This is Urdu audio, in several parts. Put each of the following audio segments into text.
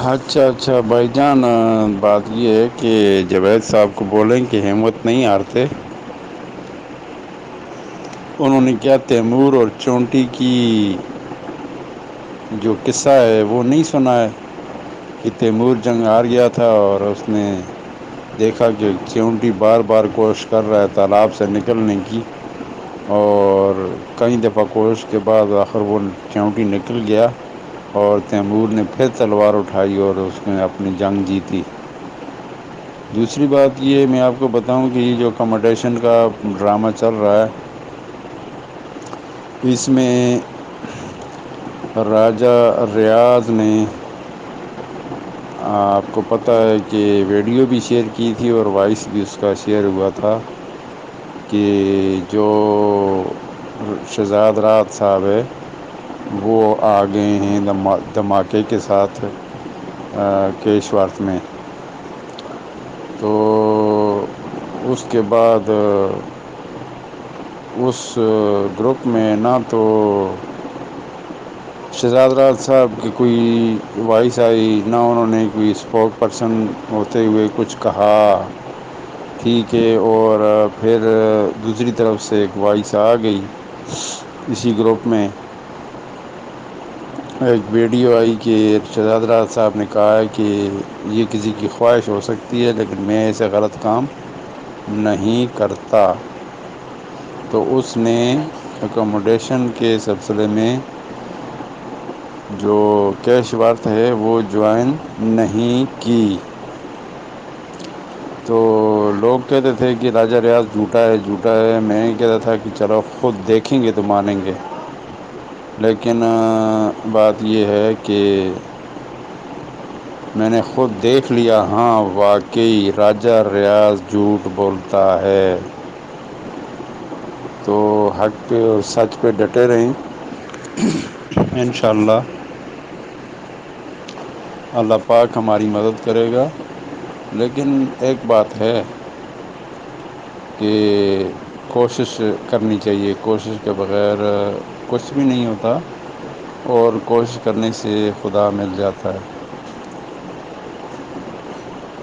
اچھا اچھا بھائی جان، بات یہ ہے کہ جوید صاحب کو بولیں کہ ہمت نہیں ہارتے۔ انہوں نے کیا تیمور اور چونٹی کی جو قصہ ہے وہ نہیں سنا ہے کہ تیمور جنگ ہار گیا تھا اور اس نے دیکھا کہ چونٹی بار بار کوشش کر رہا ہے تالاب سے نکلنے کی، اور کئی دفعہ کوشش کے بعد آخر وہ چونٹی نکل گیا اور تیمور نے پھر تلوار اٹھائی اور اس نے اپنی جنگ جیتی۔ دوسری بات یہ میں آپ کو بتاؤں کہ یہ جو کمپٹیشن کا ڈرامہ چل رہا ہے، اس میں راجہ ریاض نے آپ کو پتہ ہے کہ ویڈیو بھی شیئر کی تھی اور وائس بھی اس کا شیئر ہوا تھا کہ جو شہزاد رات صاحب ہے وہ آ گئے ہیں دھماکے کے ساتھ کیش ورت میں۔ تو اس کے بعد اس گروپ میں نہ تو شہزاد رات صاحب کی کوئی وائس آئی، نہ انہوں نے کوئی اسپوک پرسن ہوتے ہوئے کچھ کہا، ٹھیک ہے۔ اور پھر دوسری طرف سے ایک وائس آ گئی اسی گروپ میں، ایک ویڈیو آئی کہ شہزاد رات صاحب نے کہا ہے کہ یہ کسی کی خواہش ہو سکتی ہے لیکن میں ایسے غلط کام نہیں کرتا۔ تو اس نے اکوموڈیشن کے سلسلے میں جو کیش ورت ہے وہ جوائن نہیں کی۔ تو لوگ کہتے تھے کہ راجہ ریاض جھوٹا ہے جھوٹا ہے، میں کہتا تھا کہ چلو خود دیکھیں گے تو مانیں گے، لیکن بات یہ ہے کہ میں نے خود دیکھ لیا، ہاں واقعی راجہ ریاض جھوٹ بولتا ہے۔ تو حق پہ اور سچ پہ ڈٹے رہیں، انشاءاللہ اللہ پاک ہماری مدد کرے گا۔ لیکن ایک بات ہے کہ کوشش کرنی چاہیے، کوشش کے بغیر کچھ بھی نہیں ہوتا، اور کوشش کرنے سے خدا مل جاتا ہے۔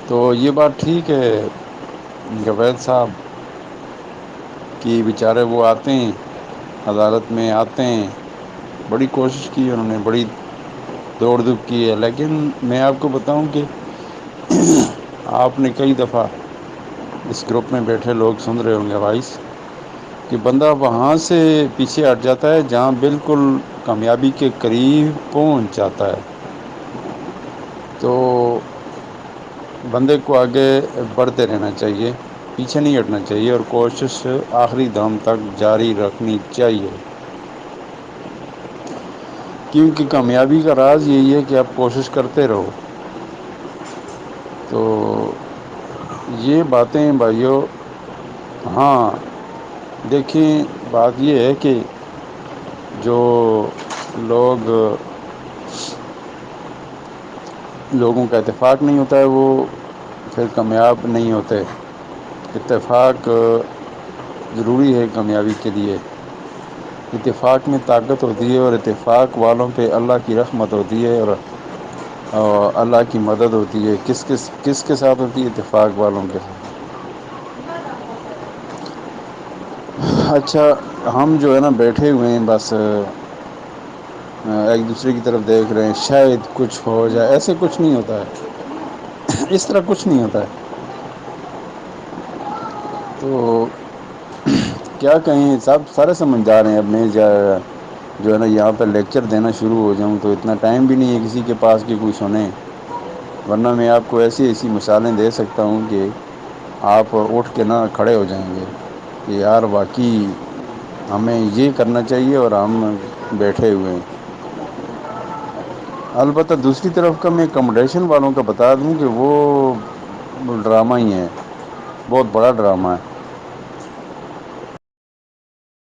تو یہ بات ٹھیک ہے جاوید صاحب کہ بیچارے وہ آتے ہیں عدالت میں، آتے ہیں، بڑی کوشش کی انہوں نے، بڑی دوڑ دھوپ کی ہے، لیکن میں آپ کو بتاؤں کہ آپ نے کئی دفعہ اس گروپ میں بیٹھے لوگ سن رہے ہوں گے وائس، کہ بندہ وہاں سے پیچھے ہٹ جاتا ہے جہاں بالکل کامیابی کے قریب پہنچ جاتا ہے، تو بندے کو آگے بڑھتے رہنا چاہیے، پیچھے نہیں ہٹنا چاہیے، اور کوشش آخری دم تک جاری رکھنی چاہیے، کیونکہ کامیابی کا راز یہی ہے کہ آپ کوشش کرتے رہو۔ تو یہ باتیں بھائیوں، ہاں دیکھیں بات یہ ہے کہ جو لوگ لوگوں کا اتفاق نہیں ہوتا ہے وہ پھر کامیاب نہیں ہوتے۔ اتفاق ضروری ہے کامیابی کے لیے، اتفاق میں طاقت ہوتی ہے، اور اتفاق والوں پہ اللہ کی رحمت ہوتی ہے، اور اللہ کی مدد ہوتی ہے۔ کس کے ساتھ ہوتی ہے؟ اتفاق والوں کے ساتھ۔ اچھا، ہم جو ہے نا بیٹھے ہوئے ہیں، بس ایک دوسرے کی طرف دیکھ رہے ہیں، شاید کچھ ہو جائے، ایسے کچھ نہیں ہوتا ہے، اس طرح کچھ نہیں ہوتا ہے۔ تو کیا کہیں، سب سارے سمجھدار ہیں، اب میں جو ہے نا یہاں پہ لیکچر دینا شروع ہو جاؤں تو اتنا ٹائم بھی نہیں ہے کسی کے پاس کہ کوئی سنے، ورنہ میں آپ کو ایسی ایسی مثالیں دے سکتا ہوں کہ آپ اٹھ کے نہ کھڑے ہو جائیں گے کہ یار واقعی ہمیں یہ کرنا چاہیے اور ہم بیٹھے ہوئے ہیں۔ البتہ دوسری طرف کا میں اکموڈیشن والوں کا بتا دوں کہ وہ ڈرامہ ہی ہے، بہت بڑا ڈرامہ ہے۔